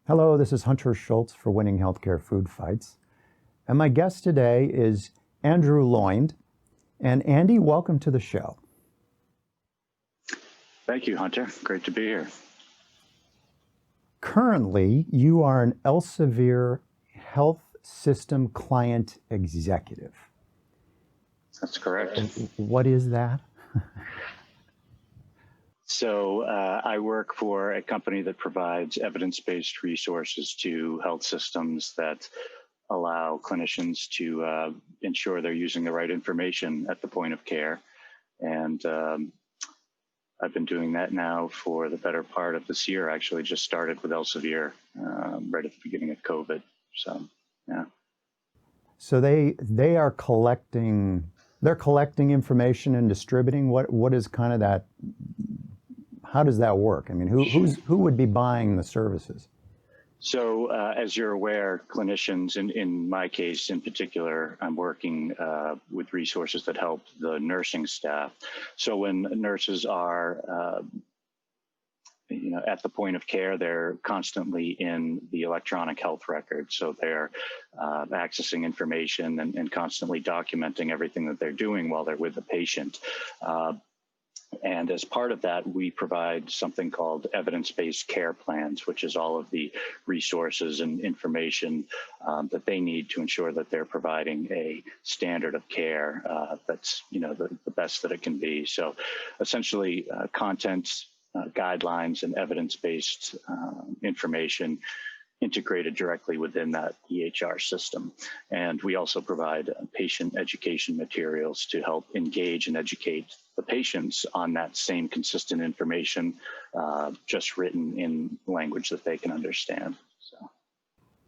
Hello, this is Hunter Schultz for Winning Healthcare Food Fights. And my guest today is Andrew Loynd. And Andy, welcome to the show. Thank you, Hunter. Great to be here. Currently, you are an Elsevier Health System Client Executive. That's correct. What is that? So I work for a company that provides evidence-based resources to health systems that allow clinicians to ensure they're using the right information at the point of care. And I've been doing that now for the better part of this year. Actually, just started with Elsevier right at the beginning of COVID. So, yeah. So they are collecting, they're collecting information and distributing. What is kind of that? How does that work? I mean, who would be buying the services? So as you're aware, clinicians, in my case in particular, I'm working with resources that help the nursing staff. So when nurses are at the point of care, they're constantly in the electronic health record. So they're accessing information and constantly documenting everything that they're doing while they're with the patient. And as part of that, we provide something called evidence-based care plans, which is all of the resources and information that they need to ensure that they're providing a standard of care that's the best that it can be. So essentially content, guidelines, and evidence-based information integrated directly within that EHR system. And we also provide patient education materials to help engage and educate the patients on that same consistent information, just written in language that they can understand.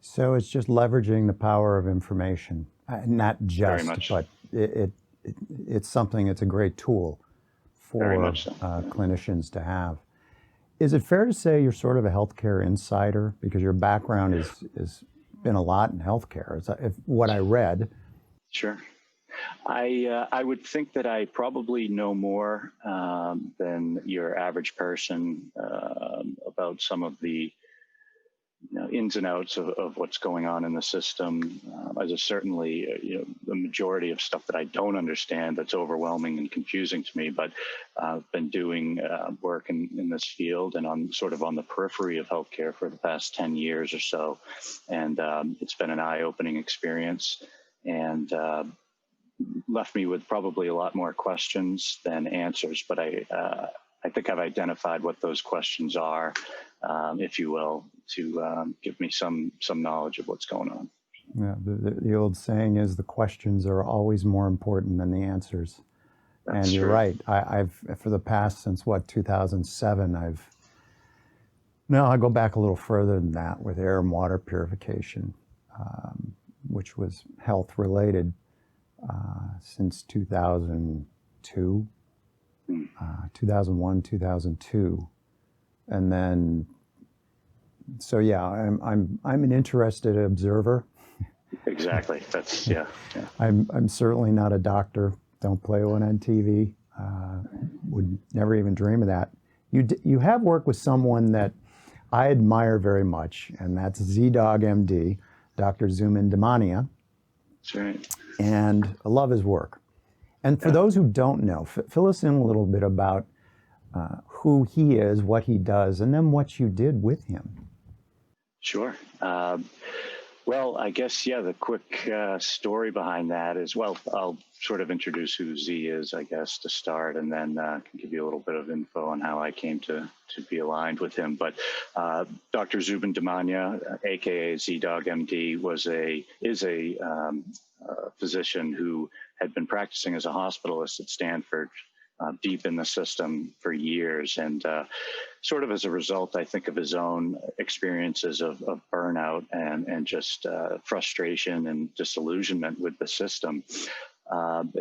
So it's just leveraging the power of information, not just, but it's something, it's a great tool for clinicians to have. Is it fair to say you're sort of a healthcare insider because your background is been a lot in healthcare? If what I read. Sure. I would think that I probably know more than your average person about some of the ins and outs of what's going on in the system. There's certainly the majority of stuff that I don't understand that's overwhelming and confusing to me, but I've been doing work in this field and on the periphery of healthcare for the past 10 years or so. And it's been an eye-opening experience and left me with probably a lot more questions than answers, but I think I've identified what those questions are, if you will, to give me some knowledge of what's going on. Yeah, the old saying is the questions are always more important than the answers. That's and you're true. Right. I've for the past since 2007, I go back a little further than that with air and water purification, which was health related since 2002. 2001, 2002, and then, so yeah, I'm an interested observer. Exactly. That's yeah. I'm certainly not a doctor. Don't play one on TV. Would never even dream of that. You have worked with someone that I admire very much, and that's ZDoggMD, Dr. Zuman Damania. That's right. And I love his work. And for those who don't know, fill us in a little bit about who he is, what he does, and then what you did with him. Sure. Well, I guess, the quick story behind that is, I'll sort of introduce who Z is, I guess, to start, and then can give you a little bit of info on how I came to be aligned with him. But Dr. Zuman Damania, aka ZDoggMD, is a physician who had been practicing as a hospitalist at Stanford, deep in the system for years. And sort of as a result, I think, of his own experiences of burnout and just frustration and disillusionment with the system,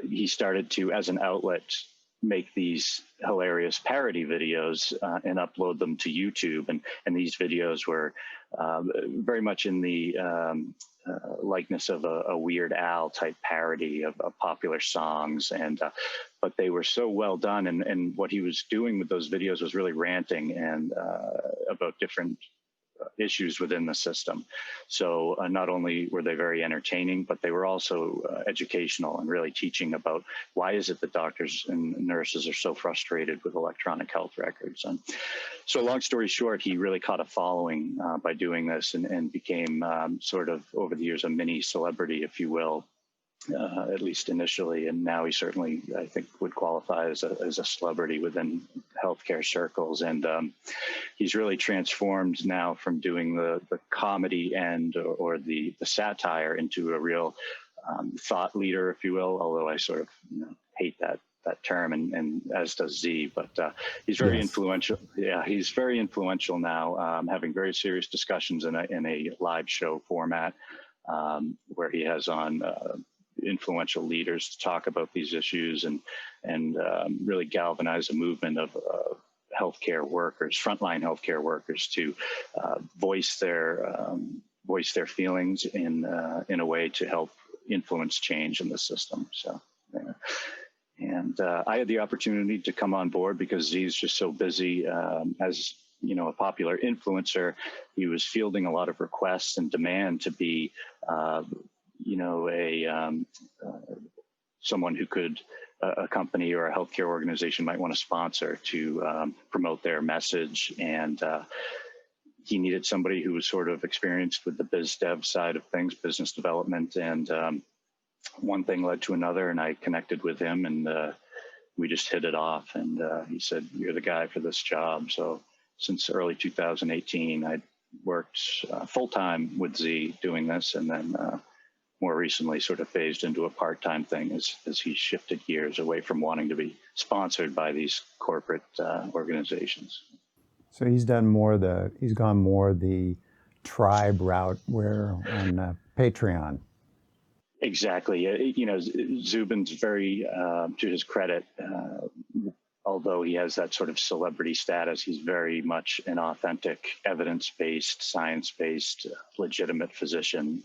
he started to, as an outlet, make these hilarious parody videos and upload them to YouTube. And these videos were very much in the likeness of a Weird Al type parody of popular songs, but they were so well done. And what he was doing with those videos was really ranting and about different issues within the system. So not only were they very entertaining, but they were also educational and really teaching about why is it that doctors and nurses are so frustrated with electronic health records. And so long story short, he really caught a following by doing this and became sort of over the years a mini celebrity, if you will. At least initially, and now he certainly, I think, would qualify as a celebrity within healthcare circles. And he's really transformed now from doing the comedy end or the satire into a real thought leader, if you will. Although I sort of hate that term, and as does Z. But he's very influential. Yeah, he's very influential now, having very serious discussions in a live show format where he has on influential leaders to talk about these issues and really galvanize a movement of healthcare workers, frontline healthcare workers, to voice their feelings in a way to help influence change in the system. So, and I had the opportunity to come on board because Z is just so busy as a popular influencer. He was fielding a lot of requests and demand to be someone who could a company or a healthcare organization might want to sponsor to promote their message. And he needed somebody who was sort of experienced with the biz dev side of things, business development. And one thing led to another, and I connected with him, and we just hit it off. And he said, "You're the guy for this job." So since early 2018, I worked full-time with Z doing this, and then more recently sort of phased into a part-time thing as he shifted gears away from wanting to be sponsored by these corporate organizations. So he's gone more the tribe route where on Patreon. Exactly. Zubin's very, to his credit, although he has that sort of celebrity status, he's very much an authentic, evidence-based, science-based, legitimate physician.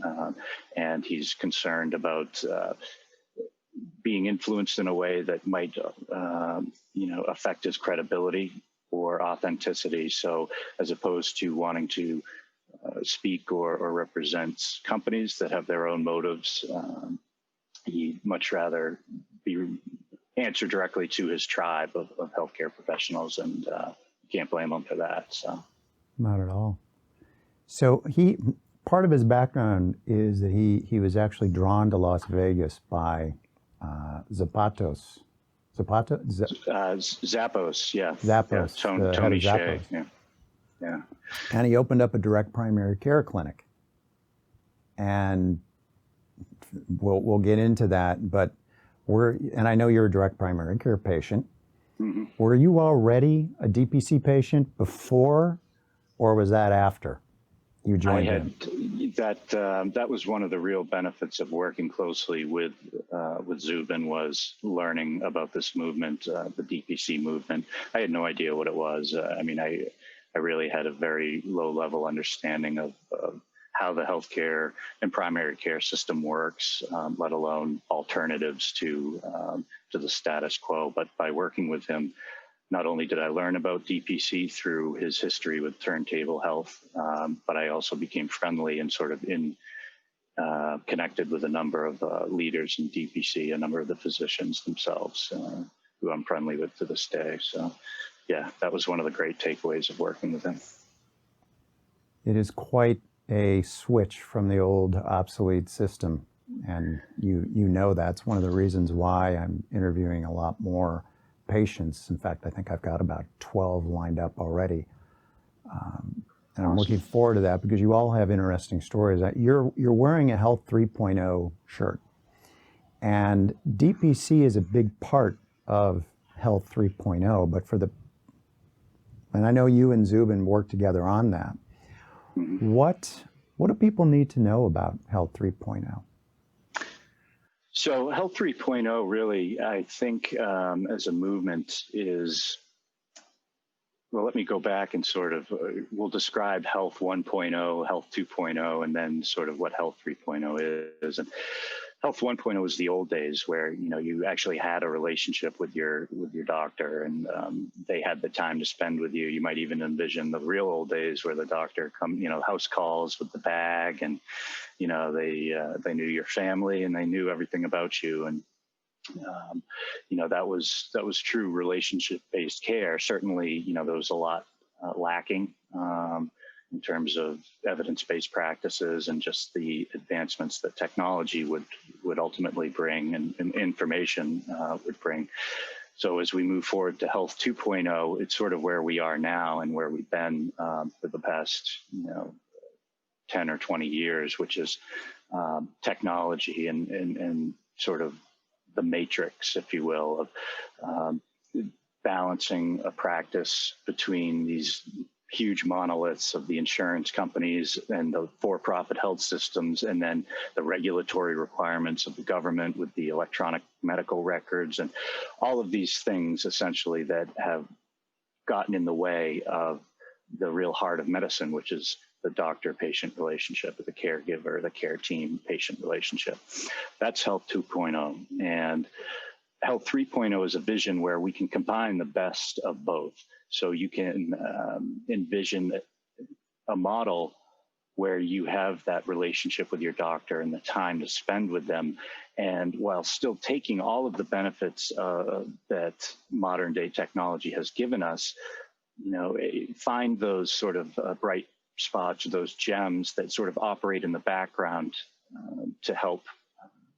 And he's concerned about being influenced in a way that might, affect his credibility or authenticity. So as opposed to wanting to speak or represent companies that have their own motives, he'd much rather answer directly to his tribe of healthcare professionals, and can't blame him for that. So, not at all. So part of his background is that he was actually drawn to Las Vegas by Zappos. Zappos, yeah. Zappos, yeah, Tony Shea. Yeah. And he opened up a direct primary care clinic. And we'll get into that, but and I know you're a direct primary care patient. Mm-hmm. Were you already a DPC patient before, or was that after you joined him? That was one of the real benefits of working closely with Zubin, was learning about this movement, the DPC movement. I had no idea what it was. I really had a very low level understanding of how the healthcare and primary care system works, let alone alternatives to the status quo. But by working with him, not only did I learn about DPC through his history with Turntable Health, but I also became friendly and sort of connected with a number of leaders in DPC, a number of the physicians themselves, who I'm friendly with to this day. So, yeah, that was one of the great takeaways of working with him. It is quite a switch from the old obsolete system, and you know that's one of the reasons why I'm interviewing a lot more patients. In fact, I think I've got about 12 lined up already, and I'm looking forward to that because you all have interesting stories. You're wearing a Health 3.0 shirt, and DPC is a big part of Health 3.0, but and I know you and Zubin work together on that. What do people need to know about Health 3.0? So Health 3.0 really, I think, as a movement is, well, let me go back and sort of, we'll describe Health 1.0, Health 2.0, and then sort of what Health 3.0 is. And Health 1.0 was the old days where, you actually had a relationship with your doctor, and they had the time to spend with you. You might even envision the real old days where the doctor house calls with the bag, and, they knew your family and they knew everything about you. And, that was true relationship-based care. Certainly, there was a lot lacking in terms of evidence-based practices and just the advancements that technology would ultimately bring, and information would bring. So as we move forward to Health 2.0, it's sort of where we are now and where we've been for the past 10 or 20 years, which is technology and sort of the matrix, if you will, of balancing a practice between these huge monoliths of the insurance companies and the for-profit health systems, and then the regulatory requirements of the government with the electronic medical records and all of these things essentially that have gotten in the way of the real heart of medicine, which is the doctor-patient relationship, the caregiver, the care team-patient relationship. That's Health 2.0. And Health 3.0 is a vision where we can combine the best of both. So you can envision a model where you have that relationship with your doctor and the time to spend with them, and while still taking all of the benefits that modern day technology has given us, find those sort of bright spots, those gems that sort of operate in the background to help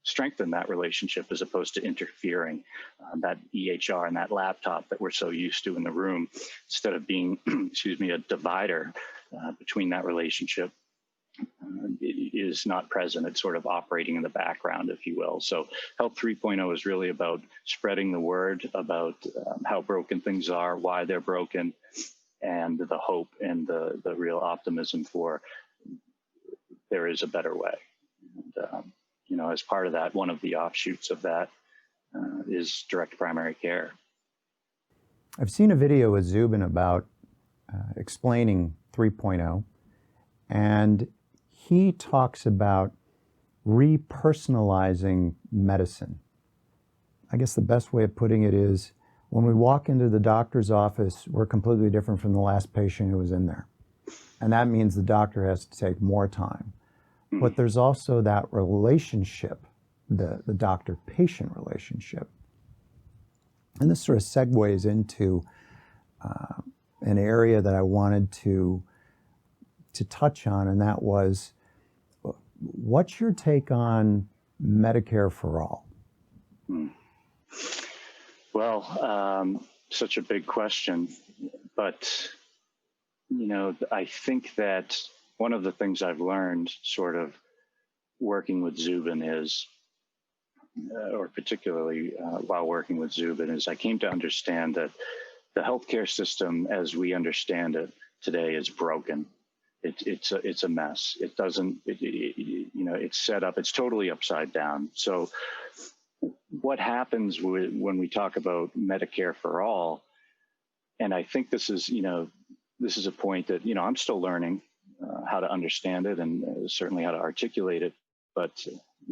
strengthen that relationship as opposed to interfering. That EHR and that laptop that we're so used to in the room, instead of being, a divider between that relationship, it is not present. It's sort of operating in the background, if you will. So Health 3.0 is really about spreading the word about how broken things are, why they're broken, and the hope and the real optimism for there is a better way. And, as part of that, one of the offshoots of that is direct primary care. I've seen a video with Zubin about explaining 3.0, and he talks about repersonalizing medicine. I guess the best way of putting it is, when we walk into the doctor's office, we're completely different from the last patient who was in there. And that means the doctor has to take more time. But there's also that relationship, the doctor-patient relationship. And this sort of segues into an area that I wanted to touch on, and that was, what's your take on Medicare for All? Well, such a big question, but, I think that one of the things I've learned sort of working with Zubin is, or particularly while working with Zubin, is I came to understand that the healthcare system as we understand it today is broken. It's a mess. It doesn't, it's set up, it's totally upside down. So what happens when we talk about Medicare for All, and I think this is a point that, I'm still learning how to understand it and certainly how to articulate it. But,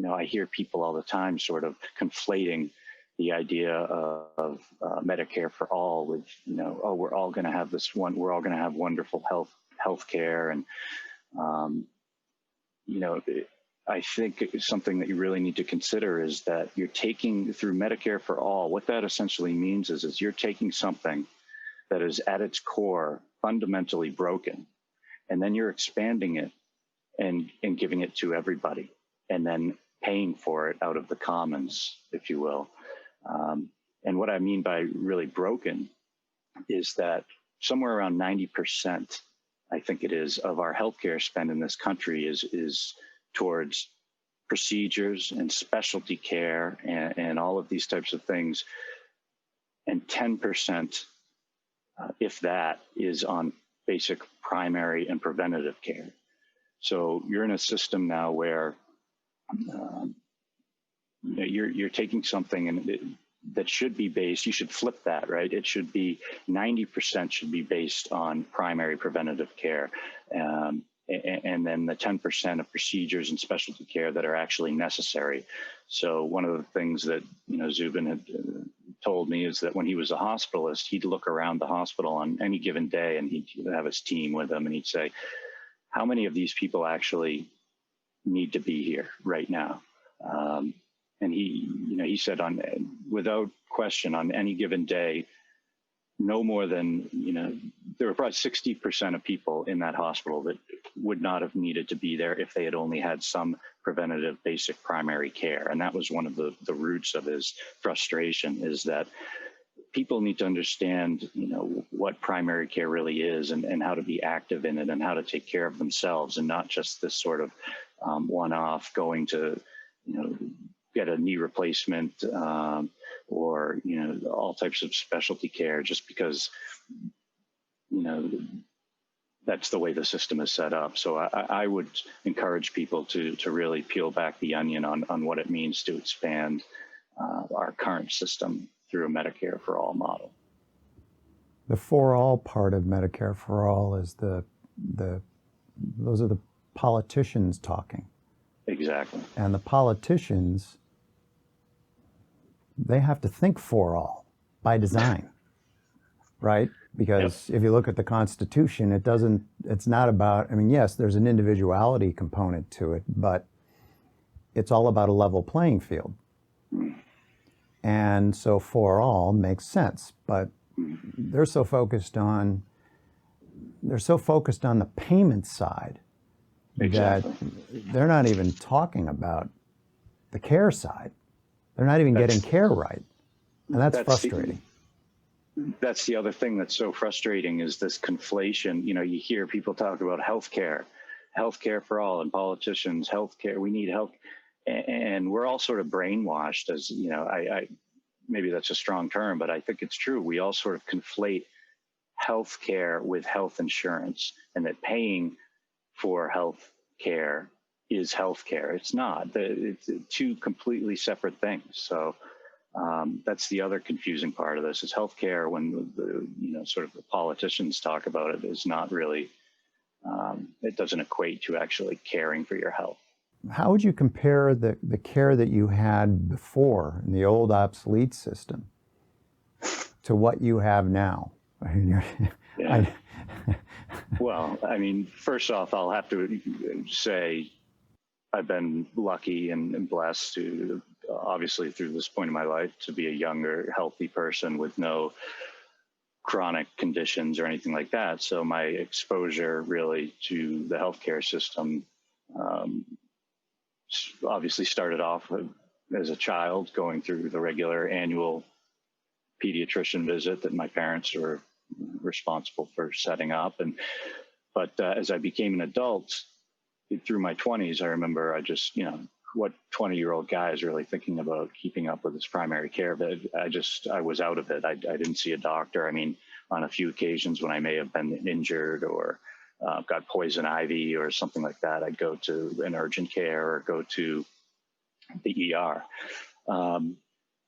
I hear people all the time sort of conflating the idea of Medicare for All with, we're all going to have we're all going to have wonderful health care. And, I think something that you really need to consider is that you're taking, through Medicare for All, what that essentially means is you're taking something that is at its core fundamentally broken, and then you're expanding it and giving it to everybody, and then paying for it out of the commons, if you will. And what I mean by really broken is that somewhere around 90%, I think it is, of our healthcare spend in this country is towards procedures and specialty care and all of these types of things. And 10%, if that, is on basic primary and preventative care. So you're in a system now where you're taking something and that should be based, you should flip that, right? It should be 90% should be based on primary preventative care. and then the 10% of procedures and specialty care that are actually necessary. So one of the things that, Zubin had told me is that when he was a hospitalist, he'd look around the hospital on any given day and he'd have his team with him and he'd say, how many of these people actually need to be here right now? And he said without question, on any given day, no more than, there were probably 60% of people in that hospital that would not have needed to be there if they had only had some preventative basic primary care. And that was one of the roots of his frustration, is that people need to understand, what primary care really is and how to be active in it and how to take care of themselves, and not just this sort of one-off going to, get a knee replacement or, all types of specialty care just because, that's the way the system is set up. So I would encourage people to really peel back the onion on what it means to expand our current system through a Medicare for All model. The for all part of Medicare for All is those are the politicians talking. Exactly. And the politicians, they have to think for all by design, right? Because if you look at the Constitution, it's not about, yes, there's an individuality component to it, but it's all about a level playing field. And so for all makes sense, but they're so focused on the payment side that they're not even talking about the care side. They're not even getting care right. And that's frustrating. That's the other thing that's so frustrating, is this conflation. You hear people talk about healthcare for all, and politicians, healthcare, we need health. And we're all sort of brainwashed, as, I maybe that's a strong term, but I think it's true. We all sort of conflate healthcare with health insurance, and that paying for health care is health care. It's not. It's two completely separate things. So that's the other confusing part of this, is healthcare, when sort of the politicians talk about it, is not really, it doesn't equate to actually caring for your health. How would you compare the care that you had before in the old obsolete system to what you have now? Well, first off, I'll have to say I've been lucky and blessed to, obviously through this point in my life, to be a younger, healthy person with no chronic conditions or anything like that. So my exposure really to the healthcare system obviously started off as a child, going through the regular annual pediatrician visit that my parents were responsible for setting up. But as I became an adult through my 20s, I remember I just, what 20-year-old guy is really thinking about keeping up with his primary care? But I was out of it. I didn't see a doctor. On a few occasions when I may have been injured or got poison ivy or something like that, I'd go to an urgent care or go to the ER.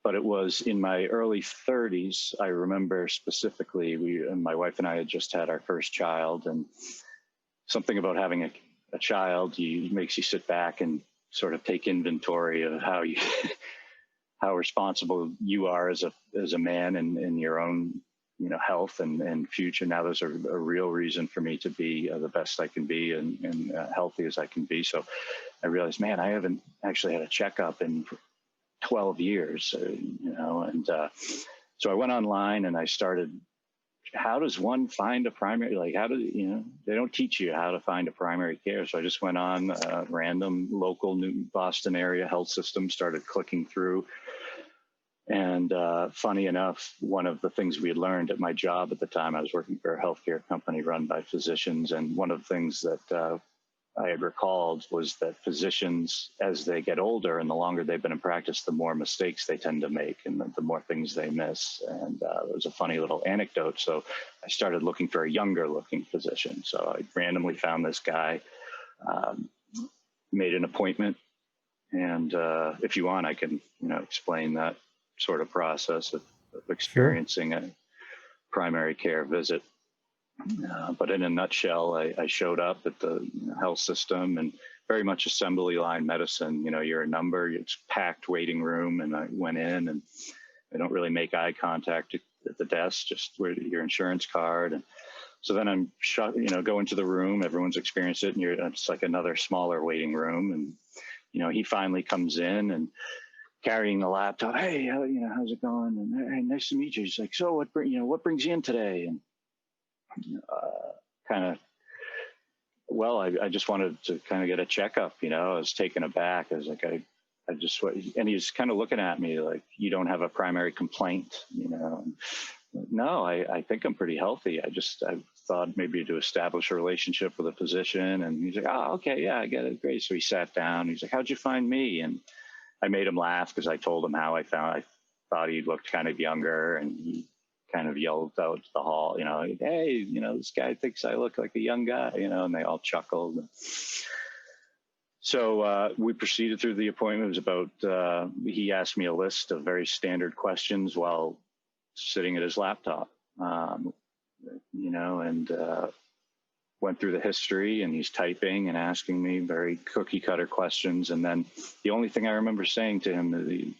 But it was in my early 30s, I remember specifically, my wife and I had just had our first child, and something about having a child makes you sit back and sort of take inventory of how responsible you are as a man in your own health and future. Now there's a real reason for me to be the best I can be and healthy as I can be. So I realized, man, I haven't actually had a checkup in 12 years, and so I went online and I started, how does one find a primary, they don't teach you how to find a primary care. So I just went on a random local New Boston area health system, started clicking through. And funny enough, one of the things we had learned at my job at the time, I was working for a healthcare company run by physicians. And one of the things that I had recalled was that physicians, as they get older and the longer they've been in practice, the more mistakes they tend to make and the more things they miss. And it was a funny little anecdote. So I started looking for a younger looking physician. So I randomly found this guy, made an appointment. And if you want, I can, explain that sort of process of experiencing a primary care visit. But in a nutshell, I showed up at the health system, and very much assembly line medicine. You're a number, it's packed waiting room, and I went in, and I don't really make eye contact at the desk, just where your insurance card. And so then I'm shut, go into the room, everyone's experienced it, and it's like another smaller waiting room. And, he finally comes in and carrying the laptop. Hey, how's it going? And hey, nice to meet you. He's like, so what brings you in today? And kind of, well, I just wanted to kind of get a checkup. I was taken aback. I was like, I just, and he's kind of looking at me like, you don't have a primary complaint, No, I think I'm pretty healthy. I thought maybe to establish a relationship with a physician. And he's like, oh, okay, yeah, I get it. Great. So he sat down. He's like, how'd you find me? And I made him laugh because I told him how I thought he looked kind of younger, and he kind of yelled out to the hall, hey, this guy thinks I look like a young guy, and they all chuckled. So we proceeded through the appointment. It was about, he asked me a list of very standard questions while sitting at his laptop, and went through the history, and he's typing and asking me very cookie cutter questions. And then the only thing I remember saying to him is,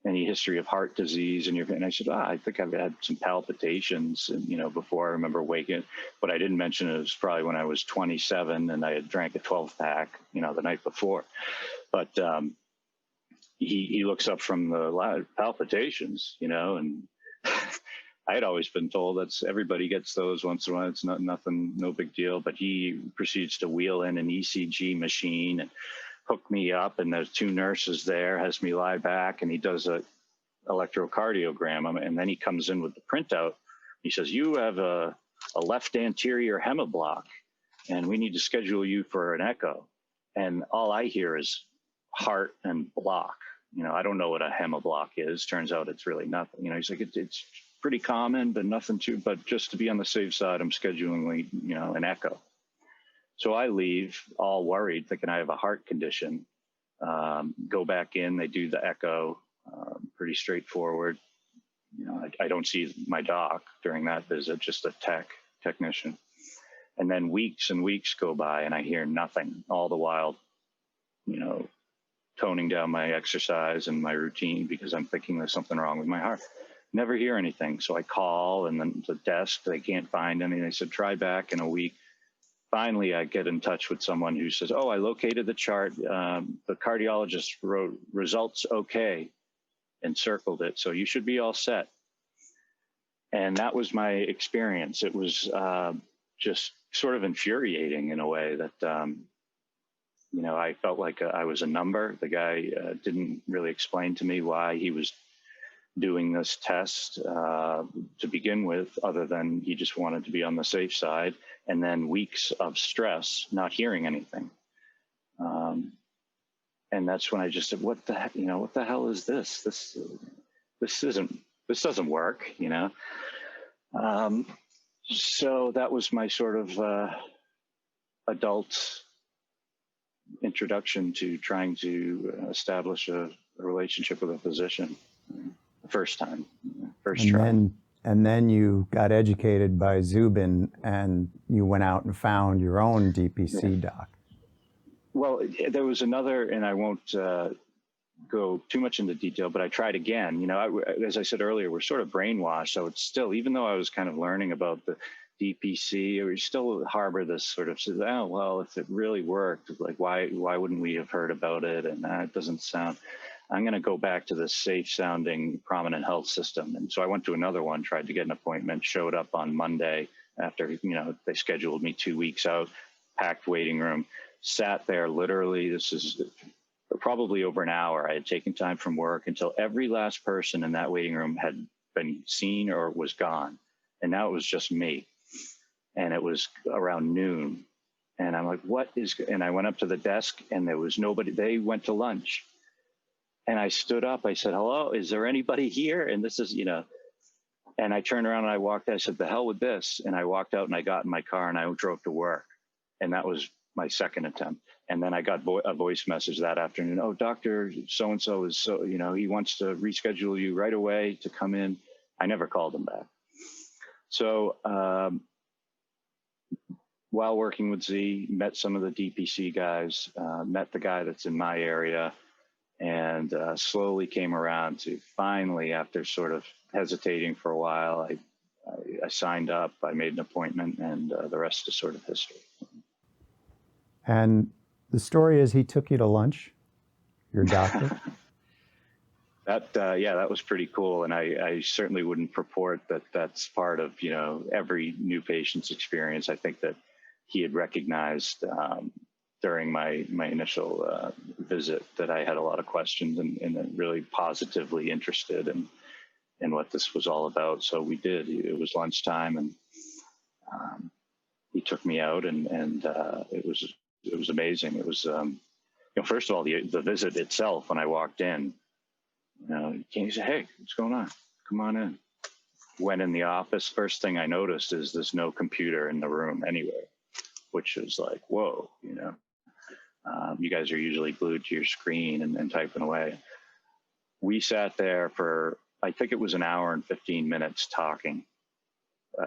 any history of heart disease, and I said, I think I've had some palpitations, and before I remember waking. What I didn't mention is probably when I was 27 and I had drank a 12-pack, the night before. But he looks up from the palpitations, and I had always been told that everybody gets those once in a while. It's nothing, no big deal. But he proceeds to wheel in an ECG machine and hook me up, and there's two nurses there, has me lie back, and he does a electrocardiogram, and then he comes in with the printout. He says, you have a left anterior hemiblock, and we need to schedule you for an echo. And all I hear is heart and block. I don't know what a hemiblock is. Turns out it's really nothing. He's like, it's pretty common, but nothing too, but just to be on the safe side, I'm scheduling, an echo. So I leave all worried, thinking I have a heart condition, go back in, they do the echo, pretty straightforward. I don't see my doc during that visit, just a technician. And then weeks and weeks go by and I hear nothing, all the while, toning down my exercise and my routine because I'm thinking there's something wrong with my heart. Never hear anything. So I call, and then the desk, they can't find anything. They said, try back in a week. Finally, I get in touch with someone who says, I located the chart. The cardiologist wrote results okay and circled it. So you should be all set. And that was my experience. It was just sort of infuriating in a way that, I felt like I was a number. The guy didn't really explain to me why he was doing this test to begin with, other than he just wanted to be on the safe side. And then weeks of stress, not hearing anything. And that's when I just said, what the hell is this? This doesn't work, So that was my sort of adult introduction to trying to establish a relationship with a physician. First time, first try. And then you got educated by Zubin, and you went out and found your own DPC doc. Well, there was another, and I won't go too much into detail, but I tried again. As I said earlier, we're sort of brainwashed. So it's still, even though I was kind of learning about the DPC, we still harbor this sort of, oh, well, if it really worked, like why wouldn't we have heard about it? And it doesn't sound. I'm going to go back to this safe sounding prominent health system. And so I went to another one, tried to get an appointment, showed up on Monday after, they scheduled me 2 weeks out, packed waiting room, sat there literally, this is probably over an hour. I had taken time from work until every last person in that waiting room had been seen or was gone. And now it was just me. And it was around noon. And I'm like, and I went up to the desk and there was nobody. They went to lunch. And I stood up, I said, hello, is there anybody here? And this is, and I turned around and I walked out, I said, the hell with this. And I walked out and I got in my car and I drove to work. And that was my second attempt. And then I got a voice message that afternoon. Oh, Dr. So-and-so is he wants to reschedule you right away to come in. I never called him back. So while working with Z, met some of the DPC guys, met the guy that's in my area, and slowly came around to finally, after sort of hesitating for a while, I signed up, I made an appointment, and the rest is sort of history. And the story is he took you to lunch, your doctor? That was pretty cool. And I certainly wouldn't purport that that's part of, every new patient's experience. I think that he had recognized during my initial visit that I had a lot of questions and really positively interested in what this was all about. So we did. It was lunchtime, and he took me out, and it was amazing. It was first of all, the visit itself. When I walked in, he said, "Hey, what's going on? Come on in." Went in the office. First thing I noticed is there's no computer in the room anywhere, which is like, whoa, you guys are usually glued to your screen and typing away. We sat there for, I think it was an hour and 15 minutes talking.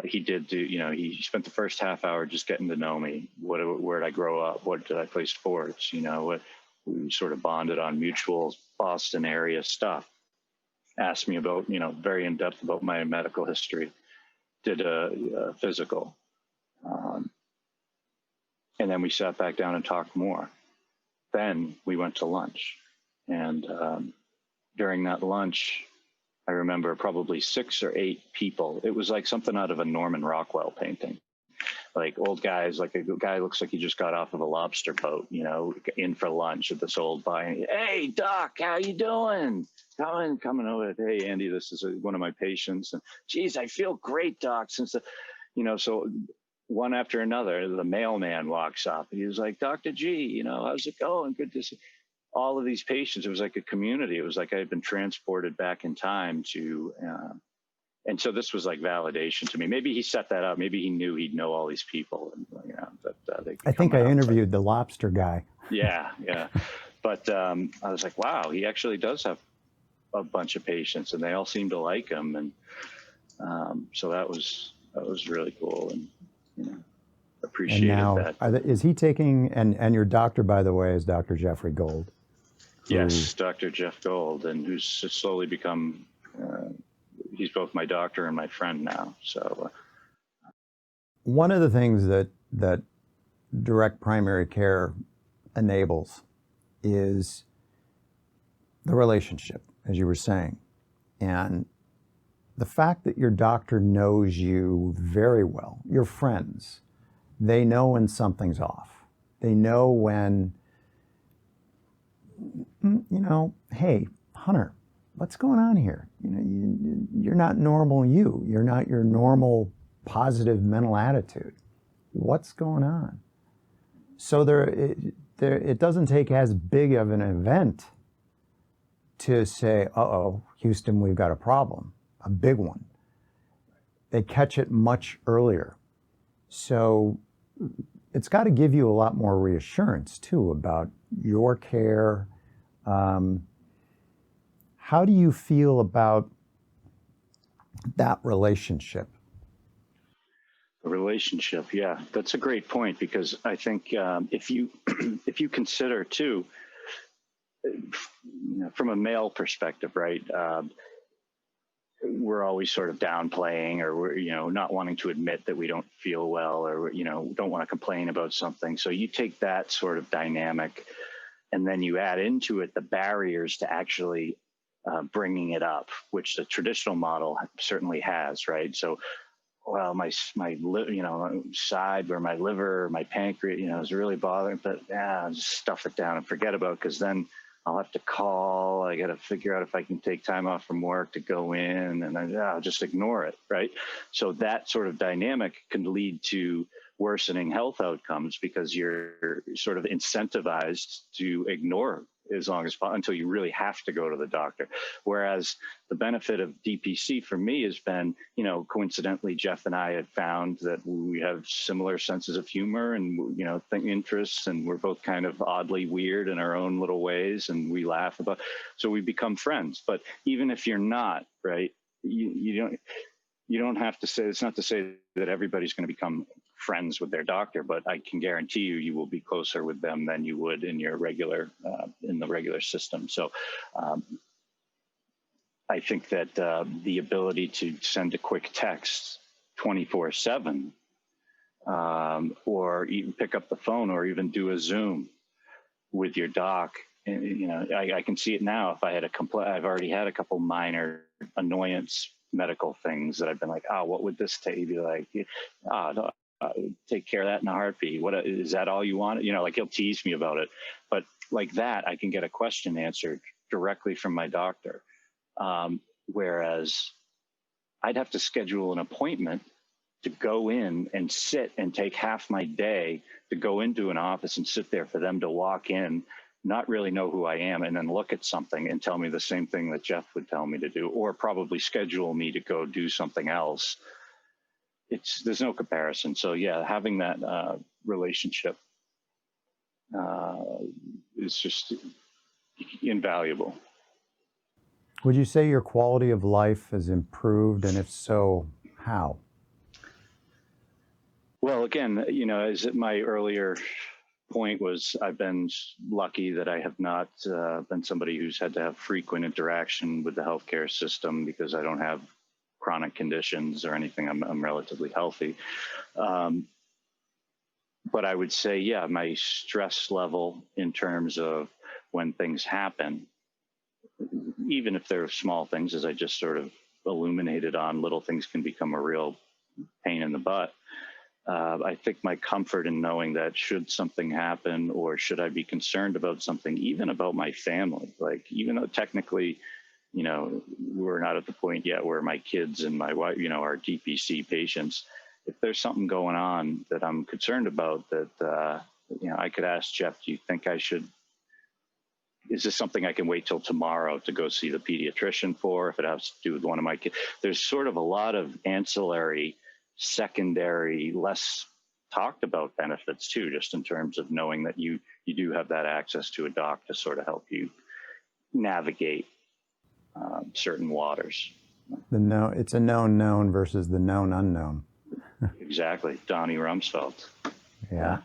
He he spent the first half hour just getting to know me. Where did I grow up? What did I play sports? We sort of bonded on mutual Boston area stuff. Asked me about, very in depth about my medical history. Did a physical. And then we sat back down and talked more. Then we went to lunch. And during that lunch, I remember probably 6 or 8 people. It was like something out of a Norman Rockwell painting. Like old guys, like a guy looks like he just got off of a lobster boat, in for lunch at this old bar. "Hey, Doc, how you doing? Coming over. Hey, Andy, this is one of my patients. And geez, I feel great, Doc, since so one after another, the mailman walks up and he was like, "Dr. G, how's it going? Good to see." All of these patients, it was like a community. It was like I had been transported back in time to, and so this was like validation to me. Maybe he set that up. Maybe he knew he'd know all these people. And, I think I interviewed the lobster guy. Yeah. But I was like, wow, he actually does have a bunch of patients, and they all seem to like him. And so that was really cool, and appreciated that. Is he taking, and your doctor, by the way, is Dr. Jeffrey Gold? Yes, Dr. Jeff Gold, and who's slowly become, he's both my doctor and my friend now. So one of the things that direct primary care enables is the relationship, as you were saying. And the fact that your doctor knows you very well, your friends, they know when something's off. They know when, hey, Hunter, what's going on here? You're not normal you. You're not your normal positive mental attitude. What's going on? So it doesn't take as big of an event to say, uh-oh, Houston, we've got a problem, a big one. They catch it much earlier. So it's got to give you a lot more reassurance, too, about your care. How do you feel about that relationship? The relationship, yeah, that's a great point, because I think if you consider, too, from a male perspective, right, we're always sort of downplaying, or we're not wanting to admit that we don't feel well, or don't want to complain about something. So you take that sort of dynamic, and then you add into it the barriers to actually bringing it up, which the traditional model certainly has, right? So, well, my side where my liver, my pancreas, is really bothering, but I'll just stuff it down and forget about it, because then I'll have to call. I got to figure out if I can take time off from work to go in, and I'll just ignore it, right? So that sort of dynamic can lead to worsening health outcomes, because you're sort of incentivized to ignore as long as possible until you really have to go to the doctor. Whereas the benefit of DPC for me has been, coincidentally, Jeff and I had found that we have similar senses of humor and, interests, and we're both kind of oddly weird in our own little ways, and we laugh about, so we become friends. But even if you're not, right, you don't, you don't have to say, it's not to say that everybody's going to become friends with their doctor, but I can guarantee you will be closer with them than you would in your regular, in the regular system. So I think that the ability to send a quick text 24/7, or even pick up the phone or even do a Zoom with your doc. And, you know, I can see it now. If I had I've already had a couple minor annoyance medical things that I've been like, oh, what would this take? You'd be like, no, take care of that in a heartbeat. What is that all you want? You know, like he'll tease me about it, but like that, I can get a question answered directly from my doctor. Whereas I'd have to schedule an appointment to go in and sit and take half my day to go into an office and sit there for them to walk in, not really know who I am, and then look at something and tell me the same thing that Jeff would tell me to do, or probably schedule me to go do something else. There's no comparison. So yeah, having that relationship is just invaluable. Would you say your quality of life has improved, and if so, how? Well, again, you know, as my earlier point was, I've been lucky that I have not been somebody who's had to have frequent interaction with the healthcare system because I don't have chronic conditions or anything. I'm relatively healthy. But I would say, yeah, my stress level in terms of when things happen, even if they're small things, as I just sort of illuminated on, little things can become a real pain in the butt. I think my comfort in knowing that should something happen, or should I be concerned about something, even about my family, like even though technically, you know, we're not at the point yet where my kids and my wife, you know, are DPC patients. If there's something going on that I'm concerned about, that, you know, I could ask Jeff, do you think I should, is this something I can wait till tomorrow to go see the pediatrician for, if it has to do with one of my kids? There's sort of a lot of ancillary, secondary, less talked about benefits too, just in terms of knowing that you do have that access to a doc to sort of help you navigate certain waters. It's a known known versus the known unknown. Exactly. Donnie Rumsfeld. Yeah.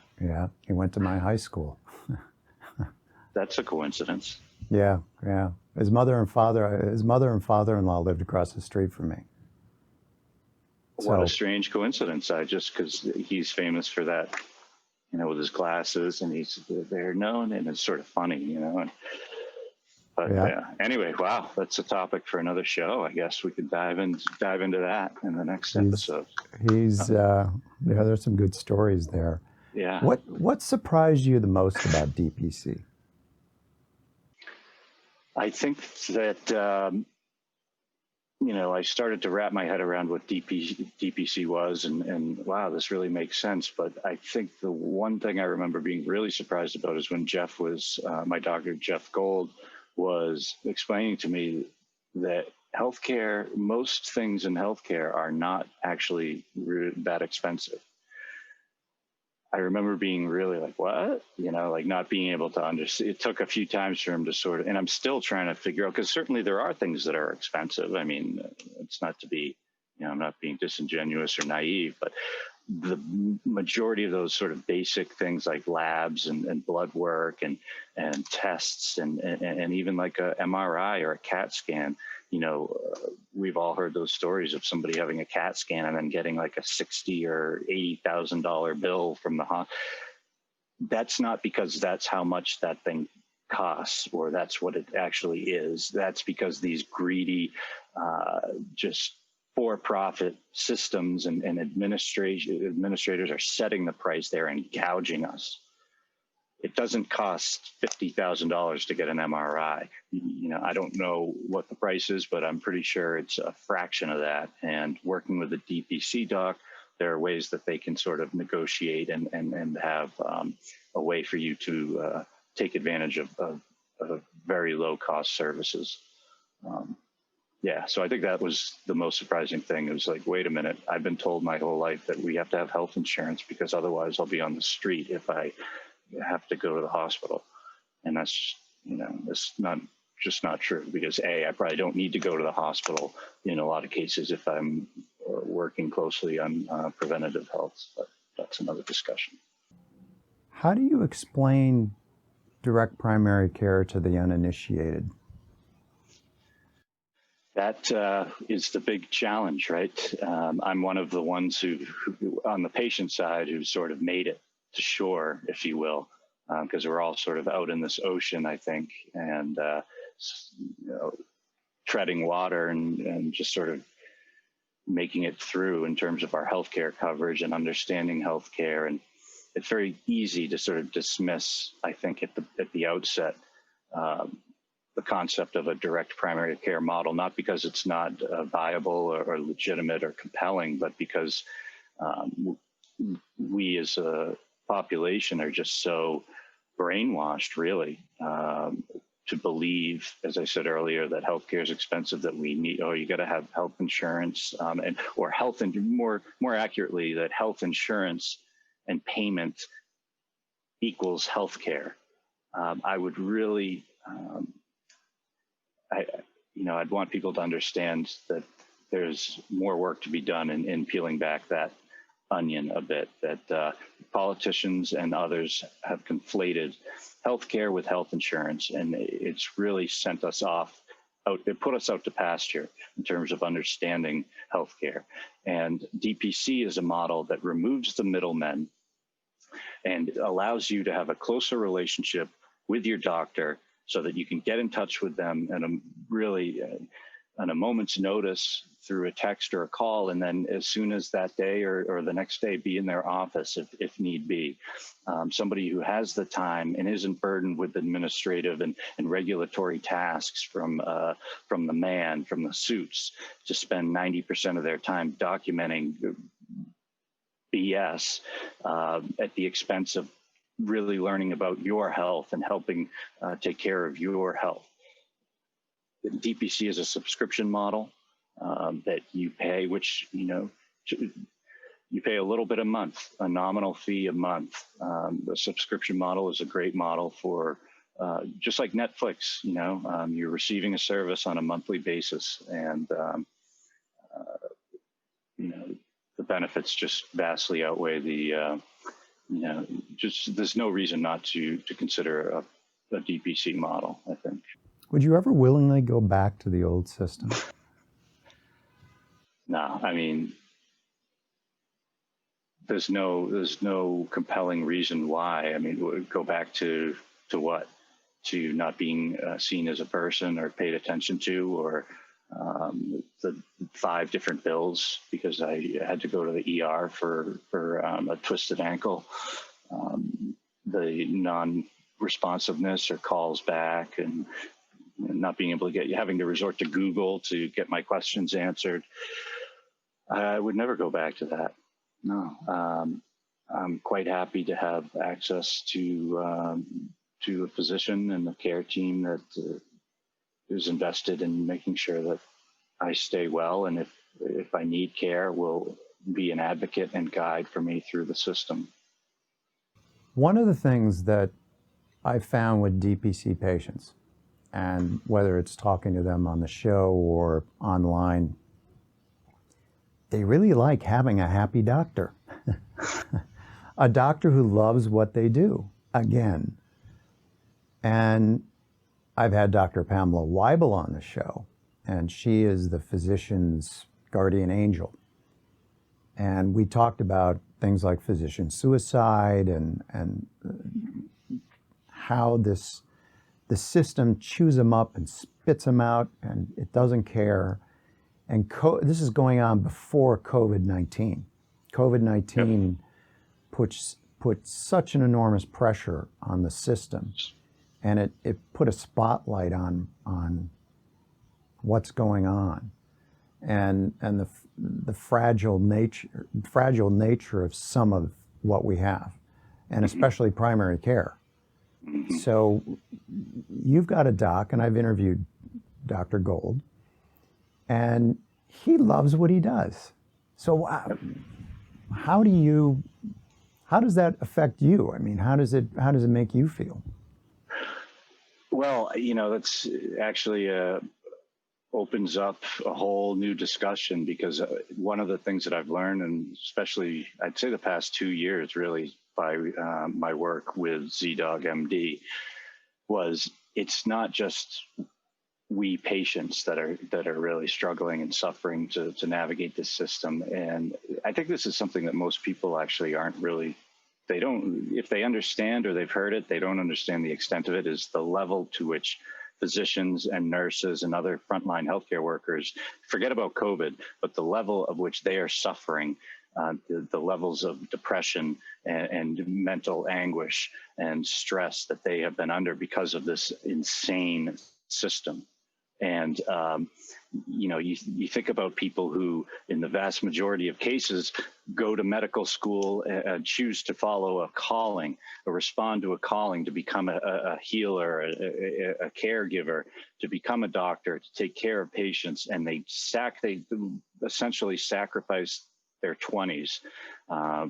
He went to my high school. That's a coincidence. Yeah. His mother and father-in-law lived across the street from me. What a strange coincidence. Because he's famous for that, you know, with his glasses, and they're known, and it's sort of funny, you know. But yeah. Anyway, wow, that's a topic for another show. I guess we could dive into that in the next episode. There's some good stories there. Yeah. What surprised you the most about DPC? I think that you know, I started to wrap my head around what DPC was, and wow, this really makes sense. But I think the one thing I remember being really surprised about is when Jeff was, my doctor, Jeff Gold, was explaining to me that healthcare, most things in healthcare are not actually that expensive. I remember being really like, what? You know, like not being able to understand. It took a few times for him to sort of, and I'm still trying to figure out, because certainly there are things that are expensive. I mean, it's not to be, you know, I'm not being disingenuous or naive, but the majority of those sort of basic things like labs and blood work and tests and even like a MRI or a CAT scan, you know, we've all heard those stories of somebody having a CAT scan and then getting like a $60,000 or $80,000 bill from the hospital. That's not because that's how much that thing costs, or that's what it actually is. That's because these greedy, just for-profit systems and administrators are setting the price there and gouging us. It doesn't cost $50,000 to get an MRI. You know, I don't know what the price is, but I'm pretty sure it's a fraction of that. And working with a DPC doc, there are ways that they can sort of negotiate and have a way for you to take advantage of very low-cost services. Yeah, so I think that was the most surprising thing. It was like, wait a minute, I've been told my whole life that we have to have health insurance because otherwise I'll be on the street if I have to go to the hospital. And that's, you know, it's not true, because I probably don't need to go to the hospital in a lot of cases if I'm working closely on preventative health, but that's another discussion. How do you explain direct primary care to the uninitiated? That is the big challenge, right? I'm one of the ones who, on the patient side, who sort of made it to shore, if you will, because we're all sort of out in this ocean, I think, and treading water and just sort of making it through in terms of our healthcare coverage and understanding healthcare. And it's very easy to sort of dismiss, I think, at the outset, the concept of a direct primary care model, not because it's not viable or legitimate or compelling, but because we as a population are just so brainwashed, really, to believe, as I said earlier, that healthcare is expensive, that we need, you got to have health insurance, or health, and more accurately, that health insurance and payment equals healthcare. I would really, I'd want people to understand that there's more work to be done in peeling back that onion a bit, that politicians and others have conflated healthcare with health insurance, and it's really sent us it put us out to pasture in terms of understanding healthcare. And DPC is a model that removes the middlemen and allows you to have a closer relationship with your doctor so that you can get in touch with them and really on a moment's notice through a text or a call, and then as soon as that day or the next day, be in their office if need be. Somebody who has the time and isn't burdened with administrative and regulatory tasks from the suits to spend 90% of their time documenting BS at the expense of really learning about your health and helping take care of your health. DPC is a subscription model that you pay, which, you pay a little bit a month, a nominal fee a month. The subscription model is a great model for just like Netflix, you're receiving a service on a monthly basis, and the benefits just vastly outweigh the, there's no reason not to consider a DPC model, I think. Would you ever willingly go back to the old system? No, I mean, there's no compelling reason why. I mean, go back to what? To not being seen as a person or paid attention to, or the 5 different bills because I had to go to the ER for a twisted ankle, the non-responsiveness or calls back, and not being able to having to resort to Google to get my questions answered. I would never go back to that. No, I'm quite happy to have access to a physician and a care team that is invested in making sure that I stay well, and if I need care, will be an advocate and guide for me through the system. One of the things that I found with DPC patients, and whether it's talking to them on the show or online, they really like having a happy doctor. A doctor who loves what they do, again. And I've had Dr. Pamela Weibel on the show, and she is the physician's guardian angel. And we talked about things like physician suicide and how the system chews them up and spits them out, and it doesn't care. And this is going on before COVID-19. COVID-19 put such an enormous pressure on the system, and it put a spotlight on what's going on, and the fragile nature of some of what we have, and especially primary care. So you've got a doc, and I've interviewed Dr. Gold, and he loves what he does. So how does that affect you? I mean, how does it make you feel? Well, that's actually opens up a whole new discussion, because one of the things that I've learned, and especially I'd say the past 2 years really by my work with ZDoggMD, was it's not just we patients that are really struggling and suffering to navigate this system. And I think this is something that most people actually aren't really, they don't, if they understand or they've heard it, they don't understand the extent of it, is the level to which physicians and nurses and other frontline healthcare workers, forget about COVID, but the level of which they are suffering, the levels of depression and mental anguish and stress that they have been under because of this insane system. And, you know, you think about people who, in the vast majority of cases, go to medical school and choose to follow a calling or respond to a calling to become a healer, a caregiver, to become a doctor, to take care of patients. And they essentially sacrifice their 20s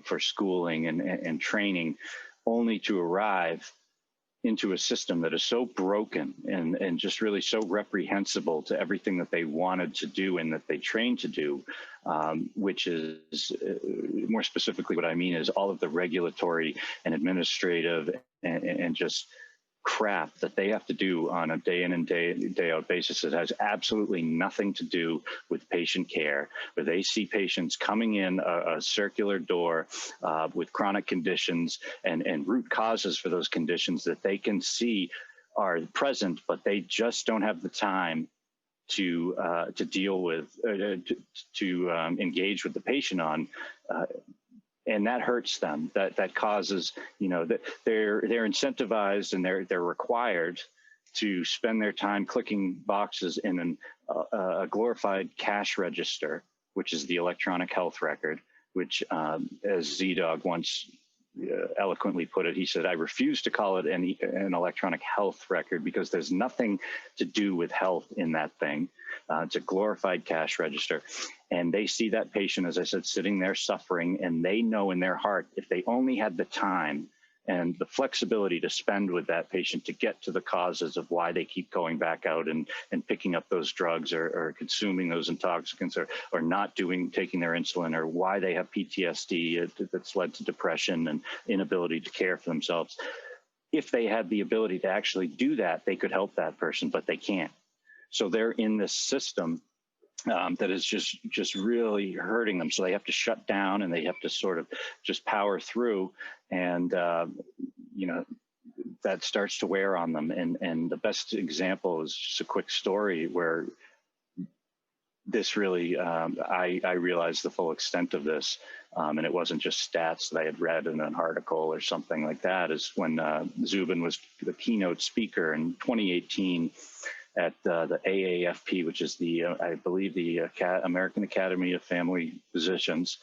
for schooling and training, only to arrive into a system that is so broken and just really so reprehensible to everything that they wanted to do and that they trained to do, which is, more specifically what I mean is all of the regulatory and administrative and just crap that they have to do on a day in and day out basis that has absolutely nothing to do with patient care, where they see patients coming in a circular door with chronic conditions and root causes for those conditions that they can see are present, but they just don't have the time to deal with, to engage with the patient on. And that hurts them. That causes, you know, that they're incentivized and they're required to spend their time clicking boxes in a glorified cash register, which is the electronic health record, which, as ZDoggMD once eloquently put it, he said, "I refuse to call it an electronic health record because there's nothing to do with health in that thing. It's a glorified cash register." And they see that patient, as I said, sitting there suffering, and they know in their heart, if they only had the time and the flexibility to spend with that patient to get to the causes of why they keep going back out and picking up those drugs or consuming those intoxicants or not taking their insulin, or why they have PTSD that's led to depression and inability to care for themselves. If they had the ability to actually do that, they could help that person, but they can't. So they're in this system that is just really hurting them. So they have to shut down and they have to sort of just power through. And, you know, that starts to wear on them. And the best example is just a quick story where this really, I realized the full extent of this. And it wasn't just stats that I had read in an article or something like that, is when Zubin was the keynote speaker in 2018 at the AAFP, which is the, I believe, the American Academy of Family Physicians.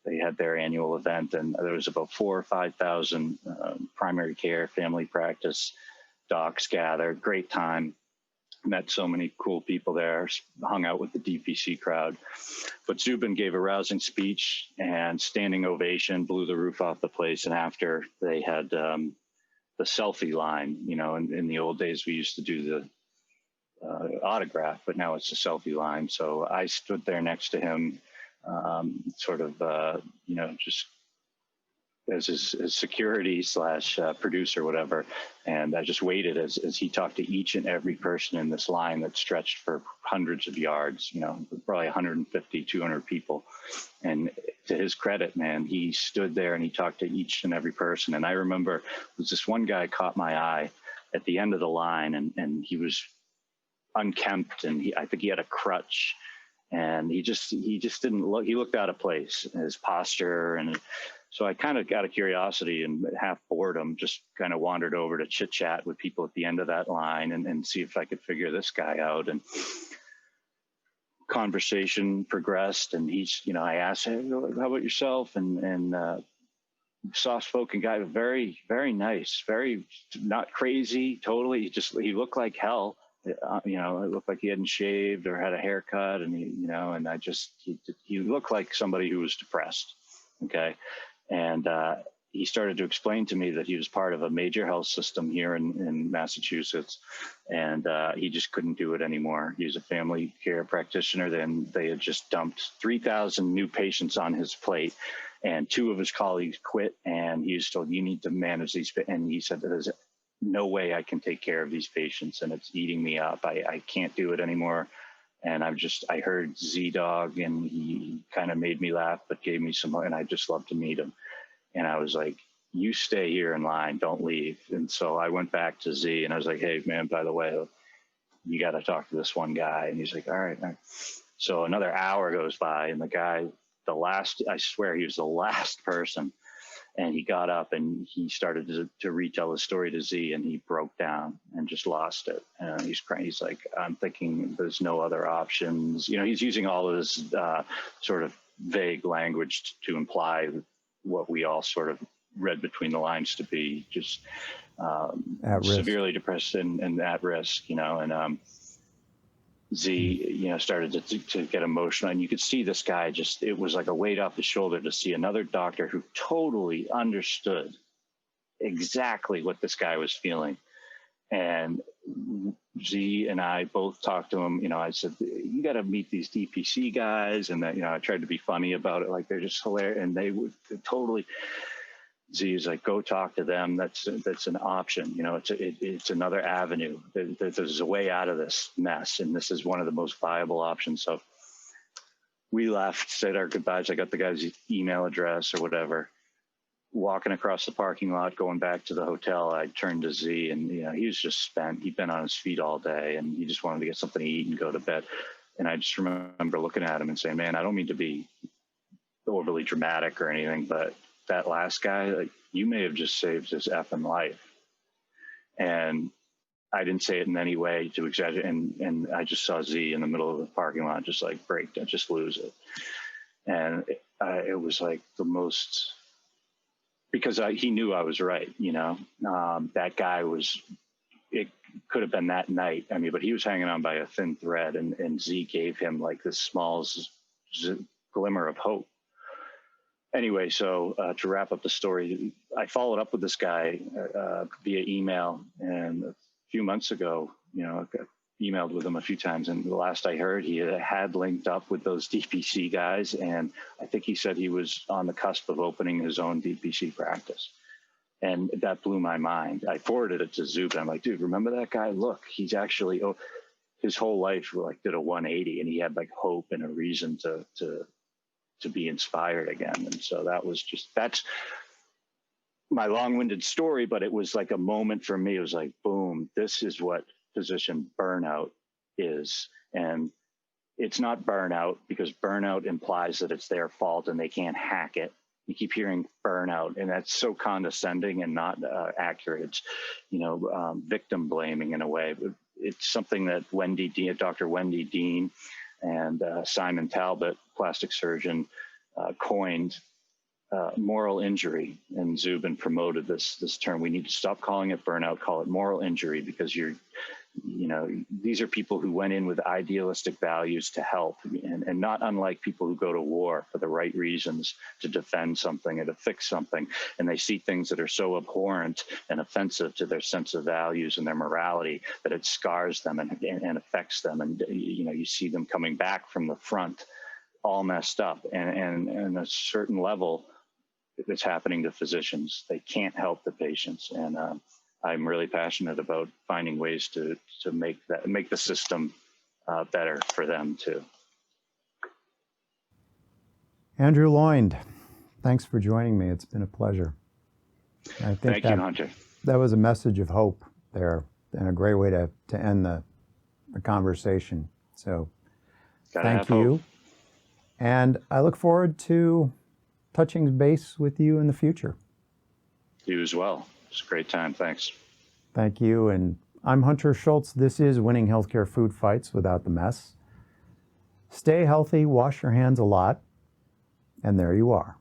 They had their annual event, and there was about 4,000 or 5,000 primary care, family practice docs gathered. Great time. Met so many cool people there, hung out with the DPC crowd. But Zubin gave a rousing speech, and standing ovation, blew the roof off the place. And after, they had the selfie line. You know, in the old days, we used to do the autograph, but now it's a selfie line. So I stood there next to him, sort of, you know, just as his security / producer, whatever. And I just waited as he talked to each and every person in this line that stretched for hundreds of yards, you know, probably 150, 200 people. And to his credit, man, he stood there and he talked to each and every person. And I remember was this one guy caught my eye at the end of the line, and he was unkempt, and I think he had a crutch, and he just didn't look, he looked out of place, his posture. And so I kind of, out of curiosity and half boredom, just kind of wandered over to chit chat with people at the end of that line and see if I could figure this guy out. And conversation progressed, and he's, you know, I asked him, "How about yourself?" And soft-spoken guy, but very, very nice, very not crazy, totally. He looked like hell. You know, it looked like he hadn't shaved or had a haircut, and you know, and he looked like somebody who was depressed. Okay. And he started to explain to me that he was part of a major health system here in Massachusetts, and he just couldn't do it anymore. He was a family care practitioner. Then they had just dumped 3,000 new patients on his plate, and 2 of his colleagues quit, and he was told, you need to manage these. And he said, there's no way I can take care of these patients, and it's eating me up. I can't do it anymore. And I heard ZDoggMD, and he kind of made me laugh, but gave me some, and I just love to meet him. And I was like, you stay here in line, don't leave. And so I went back to Z, and I was like, hey, man, by the way, you got to talk to this one guy. And he's like, all right. So another hour goes by, and the guy, I swear he was the last person. And he got up and he started to retell his story to Z, and he broke down and just lost it. And he's crying. He's like, I'm thinking there's no other options. He's using all of this sort of vague language to imply what we all sort of read between the lines to be just severely depressed and at risk, and Z, started to get emotional, and you could see this guy it was like a weight off his shoulder to see another doctor who totally understood exactly what this guy was feeling. And Z and I both talked to him. I said, you got to meet these DPC guys. And that, I tried to be funny about it. Like, they're just hilarious. And they would totally, Z is like, go talk to them. That's an option. It's another avenue. There's a way out of this mess. And this is one of the most viable options. So we left, said our goodbyes. I got the guy's email address or whatever. Walking across the parking lot, going back to the hotel, I turned to Z, and he was just spent. He'd been on his feet all day, and he just wanted to get something to eat and go to bed. And I just remember looking at him and saying, man, I don't mean to be overly dramatic or anything, but that last guy, like, you may have just saved his effing life. And I didn't say it in any way to exaggerate. And I just saw Z in the middle of the parking lot, just like break down, just lose it. And it was like the most... because he knew I was right, that guy it could have been that night. I mean, but he was hanging on by a thin thread, and Z gave him like this small glimmer of hope. Anyway, so to wrap up the story, I followed up with this guy via email, and a few months ago, I emailed with him a few times, and the last I heard, he had linked up with those DPC guys, and I think he said he was on the cusp of opening his own DPC practice. And that blew my mind. I forwarded it to Zub, and I'm like, dude, remember that guy? Look, he's actually, his whole life did a 180, and he had like hope and a reason to be inspired again. And so that's my long-winded story, but it was like a moment for me. It was like, boom, this is what physician burnout is. And it's not burnout, because burnout implies that it's their fault and they can't hack it. You keep hearing burnout, and that's so condescending and not accurate. It's, victim blaming in a way. It's something that Dr. Wendy Dean and Simon Talbot, plastic surgeon, coined moral injury. And Zubin promoted this term. We need to stop calling it burnout, call it moral injury, because these are people who went in with idealistic values to help, and not unlike people who go to war for the right reasons, to defend something or to fix something. And they see things that are so abhorrent and offensive to their sense of values and their morality that it scars them and affects them. And, you see them coming back from the front all messed up. And a certain level, it's happening to physicians. They can't help the patients. And I'm really passionate about finding ways to make the system better for them too. Andrew Loynd, thanks for joining me. It's been a pleasure. I think Thank you, Hunter. That was a message of hope there, and a great way to end the conversation. So thank you. Hope. And I look forward to touching base with you in the future. You as well. It's a great time. Thanks. Thank you. And I'm Hunter Schultz. This is Winning Healthcare Food Fights Without the Mess. Stay healthy, wash your hands a lot, and there you are.